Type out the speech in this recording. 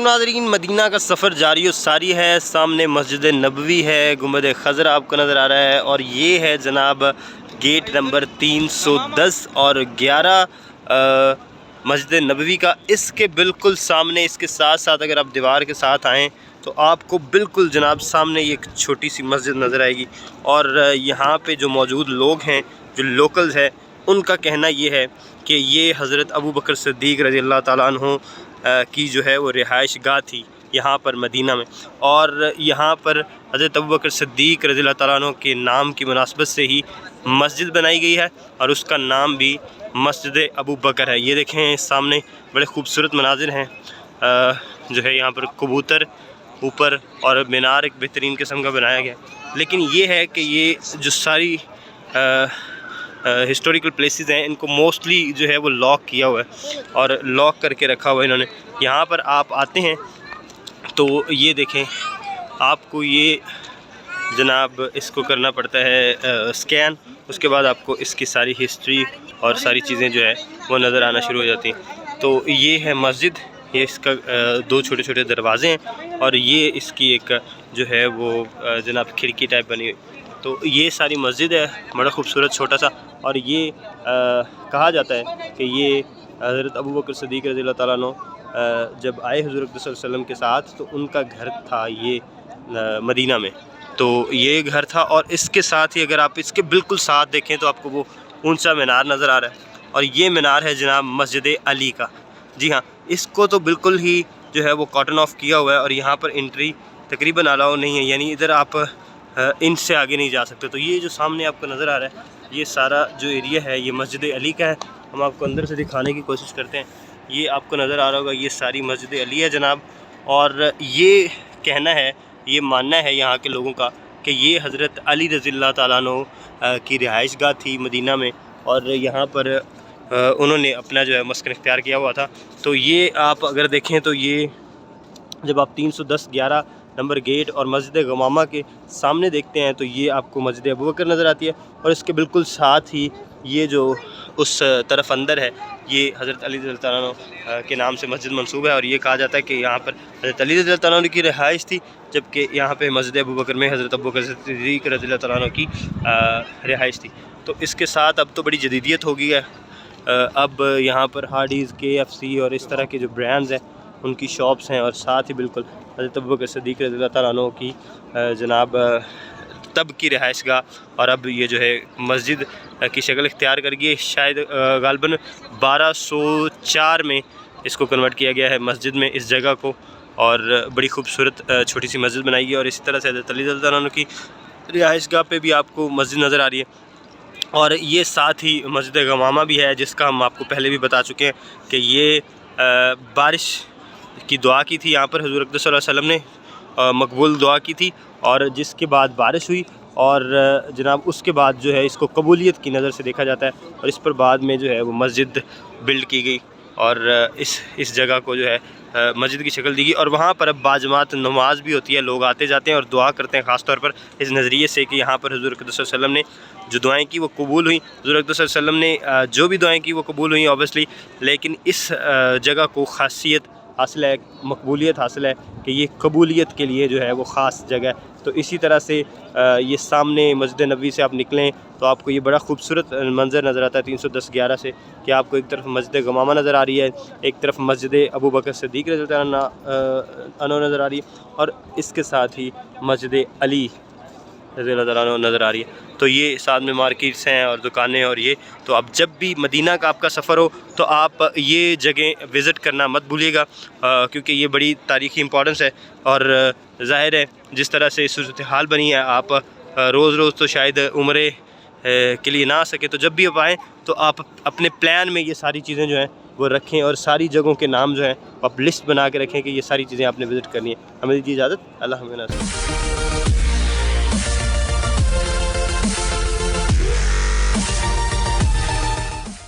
नाज़रीन, मदीना का सफ़र जारी और सारी है। सामने मस्जिद नबवी है, गुंबद खज़र आपको नज़र आ रहा है, और ये है जनाब गेट नंबर 310 और 11 मस्जिद नबवी का। इसके बिल्कुल सामने, इसके साथ साथ अगर आप दीवार के साथ आएँ तो आपको बिल्कुल जनाब सामने ये एक छोटी सी मस्जिद नज़र आएगी। और यहाँ पे जो मौजूद लोग हैं, जो लोकल्स हैं, उनका कहना ये है कि ये हज़रत अबू बकर सिद्दीक़ रज़ी अल्लाह ताला अन्हु की जो है वो रिहाइश गाह थी यहाँ पर मदीना में। और यहाँ पर हज़रत अबू बकर सिद्दीक़ रज़ी अल्लाह ताला अन्हु के नाम की मुनासबत से ही मस्जिद बनाई गई है, और उसका नाम भी मस्जिद अबू बकर है। ये देखें सामने बड़े खूबसूरत मनाजिर हैं, जो है यहाँ पर कबूतर ऊपर और मीनार एक बेहतरीन किस्म का बनाया गया। लेकिन ये है कि ये जो सारी हिस्टोरिकल प्लेसेस हैं, इनको मोस्टली जो है वो लॉक किया हुआ है और लॉक करके रखा हुआ है इन्होंने। यहाँ पर आप आते हैं तो ये देखें, आपको ये जनाब इसको करना पड़ता है स्कैन, उसके बाद आपको इसकी सारी हिस्ट्री और सारी चीज़ें जो है वो नज़र आना शुरू हो जाती हैं। तो ये है मस्जिद, ये इसका दो छोटे छोटे दरवाज़े हैं, और ये इसकी एक जो है वो जनाब खिड़की टाइप बनी हुई। तो ये सारी मस्जिद है, बड़ा खूबसूरत छोटा सा। और ये कहा जाता है कि ये हज़रत अबू बकर सिद्दीक़ रज़ी अल्लाह ताला अन्हु जब आए हुज़ूर अक़दस सल्लल्लाहु अलैहि वसल्लम के साथ, तो उनका घर था ये मदीना में। तो ये घर था, और इसके साथ ही अगर आप इसके बिल्कुल साथ देखें तो आपको वो ऊंचा मीनार नज़र आ रहा है, और ये मीनार है जनाब मस्जिद अली का। जी हाँ, इसको तो बिल्कुल ही जो है वो कॉटन ऑफ किया हुआ है, और यहाँ पर एंट्री तकरीबन अलाउ नहीं है, यानी इधर आप इनसे आगे नहीं जा सकते। तो ये जो सामने आपको नज़र आ रहा है, ये सारा जो एरिया है ये मस्जिद अली का है। हम आपको अंदर से दिखाने की कोशिश करते हैं। ये आपको नज़र आ रहा होगा, ये सारी मस्जिद अली है जनाब। और ये कहना है, ये मानना है यहाँ के लोगों का कि ये हज़रत अली रज़ी अल्लाह ताला अन्हु की रिहाइश गाह थी मदीना में, और यहाँ पर उन्होंने अपना जो है मस्कन इख्तियार किया हुआ था। तो ये आप अगर देखें तो ये जब आप 310-11 नंबर गेट और मस्जिद गमामा के सामने देखते हैं तो ये आपको मस्जिद अबू बकर नज़र आती है, और इसके बिल्कुल साथ ही ये जो उस तरफ अंदर है, ये हज़रत अली रज़ी अल्लाह ताला अन्हु के नाम से मस्जिद मंसूब है। और ये कहा जाता है कि यहाँ पर हज़रत अली रज़ी अल्लाह ताला अन्हु की रिहाइश थी, जबकि यहाँ पे मस्जिद अबू बकर में हज़रत अबू बकर सिद्दीक़ रज़ी अल्लाह ताला अन्हु की रिहाइश थी। तो इसके साथ अब तो बड़ी जदीदियत हो गई है। अब यहाँ पर हार्डीज़, KFC और इस तरह के जो ब्रांड्स हैं उनकी शॉप्स हैं, और साथ ही बिल्कुल हज़रत अबू बकर सिद्दीक़ रज़ी अल्लाह ताला अन्हु की जनाब तब की रिहाइश गाह, और अब ये जो है मस्जिद की शक्ल इख्तियार कर गई। शायद गालबन 1204 में इसको कन्वर्ट किया गया है मस्जिद में, इस जगह को, और बड़ी खूबसूरत छोटी सी मस्जिद बनाई गई है। और इसी तरह से हज़रत अली रज़ी अल्लाह ताला अन्हु की रिहाइश गाह पे भी आपको मस्जिद नज़र आ रही है। और ये साथ ही मस्जिद गमामा भी है, जिसका हम आपको पहले भी बता चुके हैं कि ये बारिश की दुआ की थी यहाँ पर हुज़ूर अक़दस सल्लल्लाहु अलैहि वसल्लम ने, मकबूल दुआ की थी, और जिसके बाद बारिश हुई, और जनाब उसके बाद जो है इसको कबूलियत की नज़र से देखा जाता है, और इस पर बाद में जो है वो मस्जिद बिल्ड की गई, और इस जगह को जो है मस्जिद की शक्ल दी गई। और वहाँ पर अब बाजमात नमाज भी होती है, लोग आते जाते हैं और दुआ करते हैं, ख़ास तौर पर इस नज़रिए से कि यहाँ पर हुज़ूर अक़दस सल्लल्लाहु अलैहि वसल्लम ने जो दुआएं की वो कबूल हुई। हुज़ूर अक़दस सल्लल्लाहु अलैहि वसल्लम ने जो भी दुआएं की वो कबूल हुई ऑब्वियसली, लेकिन इस जगह को खासियत हासिल है, मकबूलियत हासिल है कि ये कबूलियत के लिए जो है वो ख़ास जगह है। तो इसी तरह से ये सामने मस्जिद नबवी से आप निकलें तो आपको ये बड़ा खूबसूरत मंज़र नज़र आता है 310-11 से, कि आपको एक तरफ मस्जिद गमामा नज़र आ रही है, एक तरफ मस्जिद अबू बकर सिद्दीक़ रज़ी अल्लाह अन्हु नज़र आ रही है, और इसके साथ ही मस्जिद अली रज़ी अल्लाह अन्हु नज़र आ रही है। तो ये साथ में मार्केट्स हैं और दुकानें, और ये तो अब जब भी मदीना का आपका सफ़र हो तो आप ये जगह विज़िट करना मत भूलिएगा, क्योंकि ये बड़ी तारीख़ी इंपॉर्टेंस है। और ज़ाहिर है जिस तरह से सूरत हाल बनी है, आप रोज़ रोज़ तो शायद उम्रे के लिए ना आ सके, तो जब भी आप आएँ तो आप अपने प्लान में ये सारी चीज़ें जो हैं वो रखें, और सारी जगहों के नाम जो हैं आप लिस्ट बना के रखें कि ये सारी चीज़ें आपने विज़िट करनी है। हमें दीजिए इजाज़त, अल्लाह हाफ़िज़।